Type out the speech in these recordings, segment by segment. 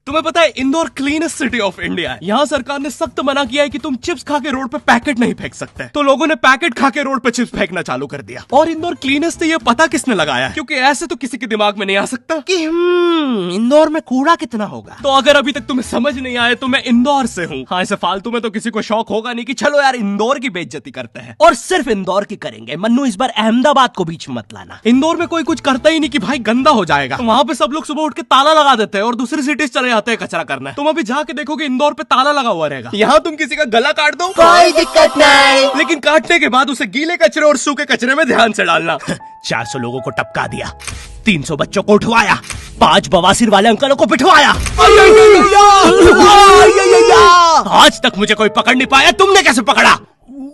तुम्हें पता है Indore cleanest city of India है। यहाँ सरकार ने सख्त मना किया है कि तुम चिप्स खा के रोड पे पैकेट नहीं फेंक सकते। तो लोगों ने पैकेट खा के रोड पे चिप्स फेंकना चालू कर दिया। और इंदौर क्लीनेस्ट से ये पता किसने लगाया है, क्योंकि ऐसे तो किसी के दिमाग में नहीं आ सकता कि इंदौर में कूड़ा कितना होगा। तो अगर अभी तक तुम्हें समझ नहीं आया तो मैं इंदौर से हूँ। हाँ, ऐसे फालतू में तो किसी को शौक होगा नहीं कि चलो यार इंदौर की बेइज्जती करते हैं, और सिर्फ इंदौर की करेंगे। मन्नू, इस बार अहमदाबाद को बीच में मत लाना। इंदौर में कोई कुछ करता ही नहीं कि भाई गंदा हो जाएगा। तो वहाँ पे सब लोग सुबह उठ के ताला लगा देते हैं और दूसरी सिटीज चले जाते हैं कचरा करना। तुम अभी जाके देखोगे इंदौर पे ताला लगा हुआ रहेगा। यहाँ तुम किसी का गला काट दो कोई दिक्कत नहीं, लेकिन काटने के बाद उसे गीले कचरे और सूखे कचरे में ध्यान से डालना। 400 लोगों को टपका दिया, 300 बच्चों को उठवाया, 5 बवासीर वाले अंकलों को पिटवाया। आज तक मुझे कोई पकड़ नहीं पाया, तुमने कैसे पकड़ा?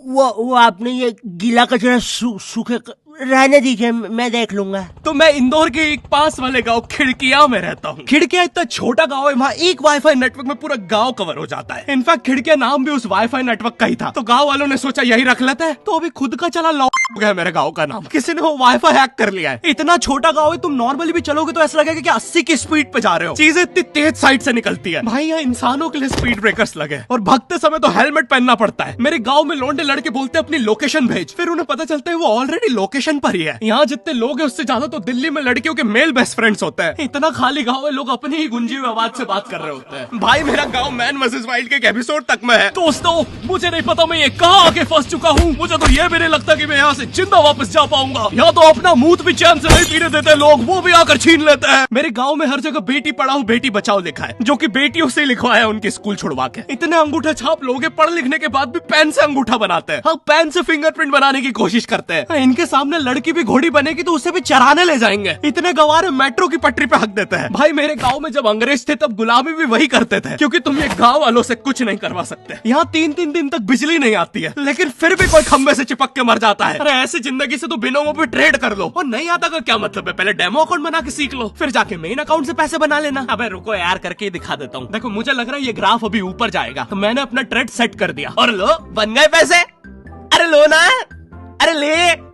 वो आपने ये गीला कचरा सूखे रहने दीजिए, मैं देख लूंगा। तो मैं इंदौर के एक पास वाले गांव खिड़किया में रहता हूँ। खिड़किया इतना छोटा गांव है, वहाँ एक वाईफाई नेटवर्क में पूरा गांव कवर हो जाता है। इनफैक्ट खिड़किया नाम भी उस वाईफाई नेटवर्क का ही था, तो गांव वालों ने सोचा यही रख लेते हैं। तो अभी खुद का चला लॉ हो गया मेरे गांव का नाम। किसी ने वो वाईफाई हैक कर लिया है। इतना छोटा गांव है, तुम नॉर्मली भी चलोगे तो ऐसा लगेगा कि 80 की स्पीड पे जा रहे हो। चीजें इतनी तेज साइड से निकलती है। भाई यहाँ इंसानों के लिए स्पीड ब्रेकर्स लगे, और भागते समय तो हेलमेट पहनना पड़ता है। मेरे गाँव में लौंडे लड़के बोलते अपनी लोकेशन भेज, फिर उन्हें पता चलता है वो ऑलरेडी लोकेशन पर ही है। यहाँ जितने लोग हैं उससे ज्यादा तो दिल्ली में लड़कियों के मेल बेस्ट फ्रेंड्स होते हैं। इतना खाली गांव है, लोग अपनी ही गुंजी हुई आवाज से बात कर रहे होते हैं। भाई मेरा गांव मैन वर्सेस वाइल्ड के एक एपिसोड तक में है। दोस्तों, मुझे नहीं पता मैं ये कहाँ आके फंस चुका हूँ। मुझे तो ये भी नहीं लगता कि मैं यहाँ से जिंदा वापस जा पाऊंगा। यहाँ तो अपना मूत भी चैन से नहीं पीने देते लोग, वो भी आकर छीन लेते हैं। मेरे गाँव में हर जगह बेटी पढ़ाओ बेटी बचाओ लिखा है, जो की बेटियों से लिखवाया उनके स्कूल छुड़वा के। इतने अंगूठा छाप लोग पढ़ लिखने के बाद भी पेन से अंगूठा बनाते हैं। हाँ, पेन से फिंगरप्रिंट बनाने की कोशिश करते हैं। इनके सामने लड़की भी घोड़ी बनेगी तो उसे भी चराने ले जाएंगे। इतने गवार मेट्रो की पटरी पे हक देते हैं। भाई मेरे गांव में जब अंग्रेज थे तब गुलामी भी वही करते थे, क्योंकि तुम ये गांव वालों से कुछ नहीं करवा सकते। यहाँ 3-3 दिन तक बिजली नहीं आती है, लेकिन फिर भी कोई खंबे से चिपक के मर जाता है। अरे ऐसी जिंदगी से तो बिनोमो पे ट्रेड कर लो। और नहीं आता का क्या मतलब है? पहले डेमो अकाउंट बना के सीख लो, फिर जाके मेन अकाउंट से पैसे बना लेना। अबे रुको यार, करके दिखा देता हूँ। देखो, मुझे लग रहा है ये ग्राफ अभी ऊपर जाएगा, तो मैंने अपना ट्रेड सेट कर दिया और लो बन गए पैसे। अरे लो ना, अरे ले।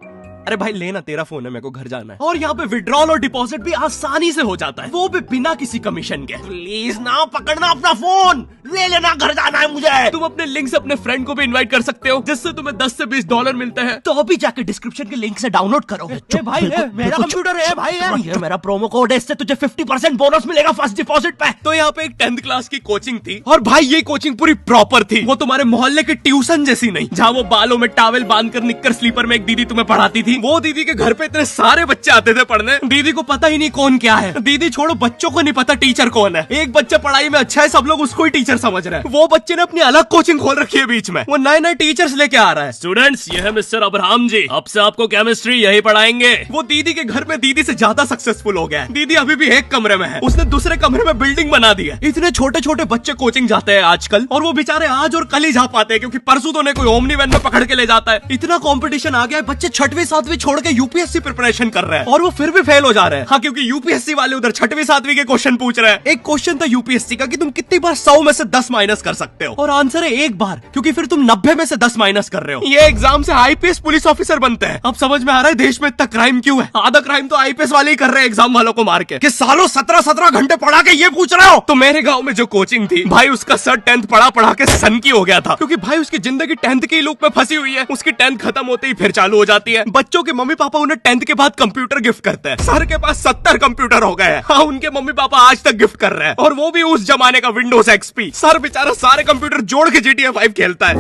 अरे भाई लेना, तेरा फोन है, मेरे को घर जाना है। और यहाँ पे विड्रॉल और डिपॉजिट भी आसानी से हो जाता है, वो भी बिना किसी कमीशन के। प्लीज ना पकड़ना अपना फोन, ले लेना, घर जाना है मुझे। तुम अपने लिंक से अपने फ्रेंड को भी इनवाइट कर सकते हो, जिससे तुम्हें 10 से 20 डॉलर मिलते हैं। तो अभी जाके डिस्क्रिप्शन के लिंक से डाउनलोड करो। भाई मेरा कंप्यूटर है भाई, ये मेरा प्रोमो कोड है, इससे तुझे 50% बोनस मिलेगा फर्स्ट डिपॉजिट पे। तो यहाँ पे एक 10th क्लास की कोचिंग थी, और भाई ये कोचिंग पूरी प्रॉपर थी। वो तुम्हारे मोहल्ले के ट्यूशन जैसी नहीं, जहाँ वो बालों में टावल बांधकर निक्कर स्लीपर में एक दीदी तुम्हें पढ़ाती थी। वो दीदी के घर पे इतने सारे बच्चे आते थे पढ़ने, दीदी को पता ही नहीं कौन क्या है। दीदी छोड़ो, बच्चों को नहीं पता टीचर कौन है। एक बच्चा पढ़ाई में अच्छा है, सब लोग उसको ही टीचर समझ रहे हैं। वो बच्चे ने अपनी अलग कोचिंग खोल रखी है बीच में, वो नए नए टीचर्स लेके आ रहा है। स्टूडेंट्स, ये है मिस्टर अब्राहम जी, अब से आपको केमिस्ट्री यही पढ़ाएंगे। वो दीदी के घर में दीदी से ज्यादा सक्सेसफुल हो गया है। दीदी अभी भी एक कमरे में है, उसने दूसरे कमरे में बिल्डिंग बना दी है। इतने छोटे छोटे बच्चे कोचिंग जाते हैं आजकल, और वो बेचारे आज और कल ही जा पाते हैं, क्योंकि परसों तो उन्हें कोई ओमनी वैन में पकड़ के ले जाता है। इतना कंपटीशन आ गया है, बच्चे 6वीं 7वीं छोड़ के यूपीएससी प्रिपरेशन कर रहे हैं, और वो फिर भी फेल हो जा रहे हैं। हाँ, क्योंकि यूपीएससी वाले उधर 6वीं 7वीं के क्वेश्चन पूछ रहे हैं। एक क्वेश्चन था यूपीएससी का कि तुम कितनी बार 100 में से 10 माइनस कर सकते हो, और आंसर है 1 बार, क्योंकि फिर तुम 90 में से 10 माइनस कर रहे हो। ये एग्जाम से आईपीएस पुलिस ऑफिसर बनते हैं। अब समझ में आ रहा है देश में इतना क्राइम क्यों है। आधा क्राइम तो आईपीएस वाले ही कर रहे हैं एग्जाम वालों को मार के, कि सालों 17-17 घंटे पढ़ा के ये पूछ रहे हो। तो मेरे गाँव में जो कोचिंग थी, भाई उसका सर 10th पढ़ा के सन की हो गया था, क्योंकि भाई उसकी जिंदगी 10th के लूप में फंसी हुई है। उसकी 10th खत्म होते ही फिर चालू हो जाती है। बच्चों के मम्मी पापा उन्हें 10th के बाद कंप्यूटर गिफ्ट करते हैं। सर के पास 70 कंप्यूटर हो गए हैं। हाँ, उनके मम्मी पापा आज तक गिफ्ट कर रहे हैं, और वो भी उस जमाने का विंडोज XP। सर बेचारा सारे कंप्यूटर जोड़ के GTA 5 खेलता है।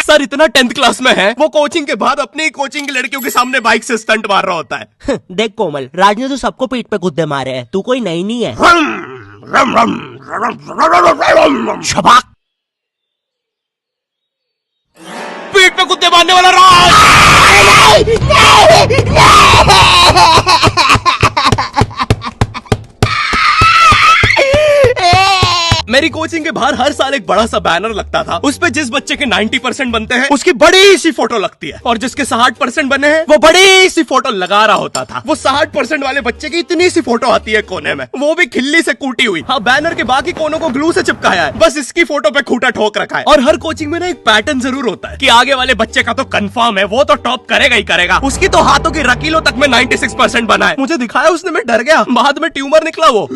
सर इतना 10th क्लास में है, वो कोचिंग के बाद अपनी ही कोचिंग की लड़कियों के सामने बाइक से स्टंट मार रहा होता है। देख कोमल, राज ने तो सबको पीठ पे गुद्दे मारे हैं, तू कोई नई नहीं है। शबाक, पीठ पे कुत्ते मारने वाला राज। मेरी कोचिंग के बाहर हर साल एक बड़ा सा बैनर लगता था, उस पे जिस बच्चे के 90% बनते हैं उसकी बड़ी सी फोटो लगती है, और जिसके 60% बने हैं वो बड़ी सी फोटो लगा रहा होता था। वो 60% वाले बच्चे की इतनी सी फोटो आती है कोने में, वो भी खिल्ली से कूटी हुई। हाँ, बैनर के बाकी कोनों को ग्लू से चिपकाया है, बस इसकी फोटो पे खूंटा ठोक रखा है। और हर कोचिंग में ना एक पैटर्न जरूर होता है कि आगे वाले बच्चे का तो कंफर्म है, वो तो टॉप करेगा ही करेगा। उसकी तो हाथों की रकीलों तक में 96% बना है। मुझे दिखाया उसने, मैं डर गया, बाद में ट्यूमर निकला वो।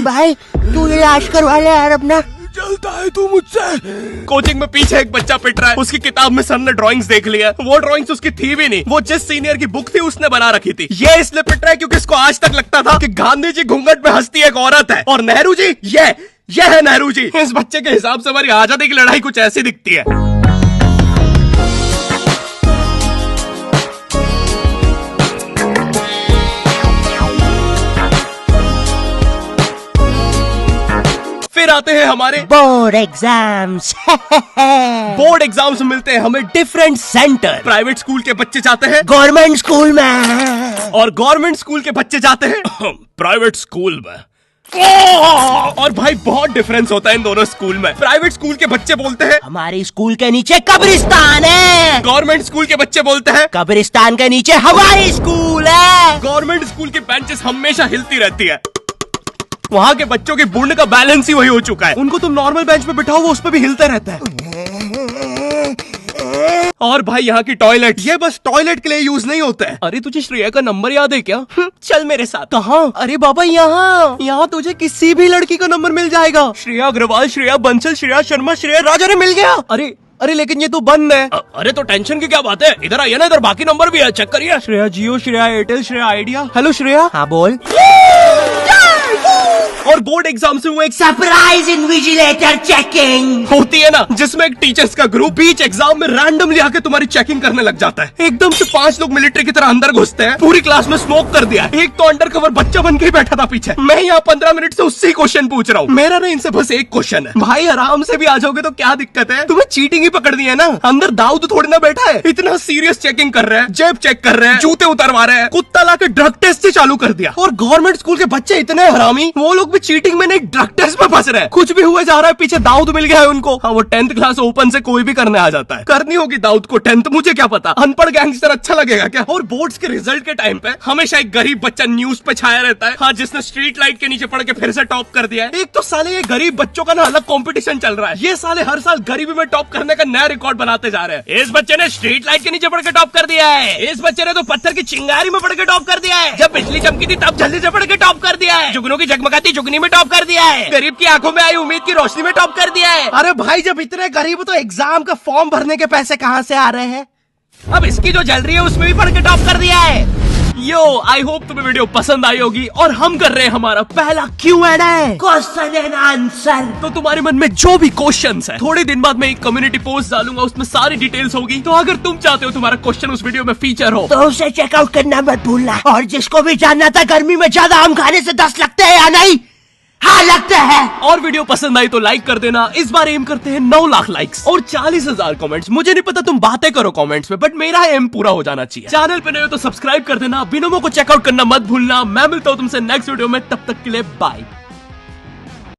भाई तू इलाज करवा ले यार अपना। चलता है तू मुझसे। कोचिंग में पीछे एक बच्चा पिट रहा है, उसकी किताब में सर ने ड्राइंग्स देख लिया। वो ड्राइंग्स उसकी थी भी नहीं, वो जिस सीनियर की बुक थी उसने बना रखी थी। ये इसलिए पिट रहा है क्योंकि इसको आज तक लगता था कि गांधी जी घूंघट में हंसती एक औरत है और नेहरू जी ये है नेहरू जी। इस बच्चे के हिसाब से हमारी आजादी की लड़ाई कुछ ऐसी दिखती है। फिर आते हैं हमारे बोर्ड एग्जाम्स। बोर्ड एग्जाम्स में मिलते हैं हमें डिफरेंट सेंटर। प्राइवेट स्कूल के बच्चे जाते हैं गवर्नमेंट स्कूल में और गवर्नमेंट स्कूल के बच्चे जाते हैं प्राइवेट स्कूल में। और भाई बहुत डिफरेंस होता है इन दोनों स्कूल में। प्राइवेट स्कूल के बच्चे बोलते हैं हमारे स्कूल के नीचे कब्रिस्तान है। गवर्नमेंट स्कूल के बच्चे बोलते हैं कब्रिस्तान के नीचे हमारी स्कूल है। गवर्नमेंट स्कूल की बेंचेस हमेशा हिलती रहती है। वहाँ के बच्चों की बूढ़ का बैलेंस ही वही हो चुका है। उनको तुम नॉर्मल बेंच पे बिठाओ वो उस पे भी हिलता रहता है। और भाई यहाँ की टॉयलेट ये बस टॉयलेट के लिए यूज नहीं होता है। अरे तुझे श्रेया का नंबर याद है क्या? चल मेरे साथ। कहाँ? अरे बाबा यहाँ तुझे किसी भी लड़की का नंबर मिल जाएगा। श्रेया अग्रवाल, श्रेया बंसल, श्रेया शर्मा, श्रेया राजा ने मिल गया। अरे लेकिन ये तो बंद है। अरे तो टेंशन की क्या बात है, इधर आइए ना, इधर बाकी नंबर भी है, चेक करिए। Shreya Jio, Shreya Airtel, Shreya Idea. Hello Shreya. हाँ बोल। और बोर्ड एग्जाम से वो एक सरप्राइज इन्विजिलेटर चेकिंग होती है ना, जिसमें एक टीचर्स का ग्रुप बीच एग्जाम में रैंडमली आके तुम्हारी चेकिंग करने लग जाता है। एकदम से 5 लोग मिलिट्री की तरह अंदर घुसते हैं, पूरी क्लास में स्मोक कर दिया। एक तो अंडर कवर बच्चा बन के ही बैठा था पीछे। मैं यहाँ 15 मिनट से उससे क्वेश्चन पूछ रहा हूँ। मेरा ना इनसे बस एक क्वेश्चन है, भाई आराम से भी आ जाओगे तो क्या दिक्कत है? तुम्हें चीटिंग ही पकड़नी है ना, अंदर दाऊद थोड़ी ना बैठा है। इतना सीरियस चेकिंग कर रहे हैं, जेब चेक कर रहे हैं, जूते उतरवा रहे हैं, कुत्ता लाके ड्रग टेस्ट से चालू कर दिया। और गवर्नमेंट स्कूल के बच्चे इतने हरामी, वो लोग भी चीटिंग में नहीं ड्रग टेस्ट में फंस रहे हैं। कुछ भी हुआ जा रहा है, पीछे दाऊद मिल गया है उनको। हाँ वो 10th क्लास ओपन से कोई भी करने आ जाता है। करनी होगी दाऊद को 10th, मुझे क्या पता, अनपढ़ गैंगस्टर अच्छा लगेगा क्या? और बोर्ड्स के रिजल्ट के टाइम पे हमेशा एक गरीब बच्चा न्यूज पे छाया रहता है, हाँ जिसने स्ट्रीट लाइट के नीचे पड़ के फिर से टॉप कर दिया है। एक तो साले ये गरीब बच्चों का ना अलग कंपटीशन चल रहा है। ये साले हर साल गरीबी में टॉप करने का नया रिकॉर्ड बनाते जा रहे हैं। इस बच्चे ने स्ट्रीट लाइट के नीचे पड़ के टॉप कर दिया है, इस बच्चे ने तो पत्थर की चिंगारी में पड़ के टॉप कर दिया है, जब बिजली चमकी थी तब जल्दी से पड़ के टॉप कर दिया है, जुगनू की जगमगाती जुगनी में टॉप कर दिया है, गरीब की आंखों में आई उम्मीद की रोशनी में टॉप कर दिया है। अरे भाई जब इतने गरीब हो तो एग्जाम का फॉर्म भरने के पैसे कहाँ से आ रहे हैं? अब इसकी जो जल रही है उसमें भी पढ़ के टॉप कर दिया है। यो आई होप तुम्हें वीडियो पसंद आई होगी और हम कर रहे हैं हमारा पहला Q&A, क्वेश्चन एंड आंसर। तो तुम्हारे मन में जो भी क्वेश्चंस है, थोड़े दिन बाद मैं एक कम्युनिटी पोस्ट डालूंगा, उसमें सारी डिटेल्स होगी। तो अगर तुम चाहते हो तुम्हारा क्वेश्चन उस वीडियो में फीचर हो तो उसे चेकआउट करना मत भूलना। और जिसको भी जानना था गर्मी में ज्यादा आम खाने से दस्त लगते हैं या नहीं, हाँ लगता है। और वीडियो पसंद आई तो लाइक कर देना। इस बार एम करते हैं 9 लाख लाइक्स और 40,000 कमेंट्स। मुझे नहीं पता तुम बातें करो कमेंट्स में, बट मेरा एम पूरा हो जाना चाहिए। चैनल पे नए हो तो सब्सक्राइब कर देना, बिनोमो को चेकआउट करना मत भूलना। मैं मिलता हूँ तुमसे नेक्स्ट वीडियो में, तब तक के लिए बाय।